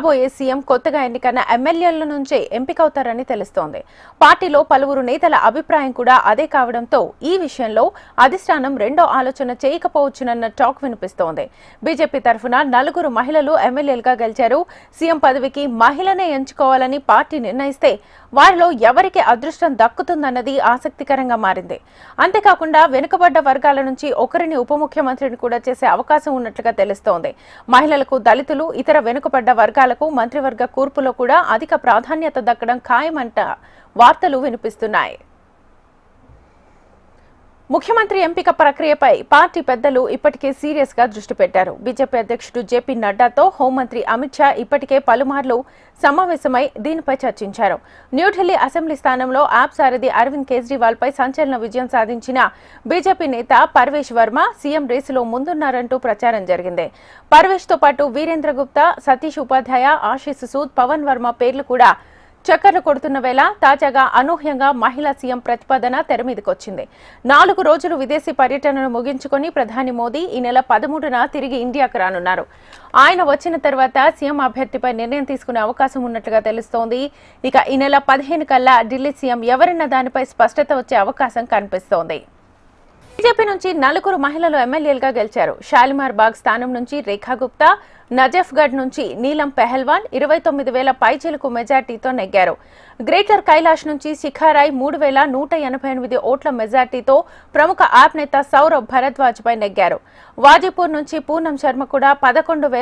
కాబోయే సీఎం కొత్తగా ఎన్నికైన ఎమ్మెల్యేల నుంచే ఎంపికవుతారని తెలుస్తోంది. పార్టీలో పలువురు నేతల అభిప్రాయం కూడా అదే కావడంతో ఈ విషయంలో అధిష్టానం రెండో ఆలోచన చేయకపోవచ్చునన్న టాక్ వినిపిస్తోంది. బీజేపీ తరఫున 4 మహిళలు ఎమ్మెల్యేలుగా గెలిచారు. సీఎం పదవికి మహిళనే ఎంచుకోవాలని పార్టీ నిర్ణయిస్తే వారిలో ఎవరికి అదృష్టం దక్కుతుందన్నది ఆసక్తికరంగా మారింది. అంతేకాకుండా వెనుకబడ్డ వర్గాల నుంచి ఒకరిని ఉప ముఖ్యమంత్రిని కూడా చేసే అవకాశం ఉన్నట్లుగా తెలుస్తోంది. మహిళలకు, దళితులు, ఇతర వెనుకబడ్డ వర్గాలకు మంత్రివర్గ కూర్పులో కూడా అధిక ప్రాధాన్యత దక్కడం ఖాయమంట వార్తలు వినిపిస్తున్నాయి. ముఖ్యమంత్రి ఎంపిక ప్రక్రియపై పార్టీ పెద్దలు ఇప్పటికే సీరియస్ గా దృష్టి పెట్టారు. బీజేపీ అధ్యక్షుడు జేపీ నడ్డాతో హోంమంత్రి అమిత్ షా ఇప్పటికే పలుమార్లు సమావేశమై దీనిపై చర్చించారు. న్యూఢిల్లీ అసెంబ్లీ స్థానంలో యాప్ సారథి అరవింద్ కేజ్రీవాల్ పై సంచలన విజయం సాధించిన బీజేపీ నేత పర్వేష్ వర్మ సీఎం రేసులో ముందున్నారంటూ ప్రచారం జరిగింది. పర్వేష్ తో పాటు వీరేంద్ర గుప్తా, సతీష్ ఉపాధ్యాయ, ఆశీస్ సూద్, పవన్ వర్మ పేర్లు కూడా చక్కర్లు కొడుతున్న వేళ తాజాగా అనూహ్యంగా మహిళా సీఎం ప్రతిపాదన తెరమీదకొచ్చింది. 4 రోజులు విదేశీ పర్యటనను ముగించుకుని ప్రధాని మోదీ ఈ నెల 13న తిరిగి ఇండియాకు రానున్నారు. ఆయన వచ్చిన తర్వాత సీఎం అభ్యర్థిపై నిర్ణయం తీసుకునే అవకాశం ఉన్నట్లుగా తెలుస్తోంది. ఇక ఈ నెల 15 కల్లా ఢిల్లీ సీఎం ఎవరన్న దానిపై స్పష్టత వచ్చే అవకాశం కనిపిస్తోంది. బీజేపీ నుంచి 4 మహిళలు ఎమ్మెల్యేలుగా గెలిచారు. షాలిమార్ బాగ్ స్థానం నుంచి రేఖా గుప్తా, నజఫ్గఢ్ నుంచి నీలం పెహల్వాన్ 29,000 పైచిలుకు మెజార్టీతో నెగ్గారు. గ్రేటర్ కైలాష్ నుంచి శిఖారాయ్ 3,188 ఓట్ల మెజార్టీతో ప్రముఖ యాప్ నేత సౌరభ్ భరద్వాజ్ పై నెగ్గారు. వాజీపూర్ నుంచి పూనం శర్మ కూడా 11,000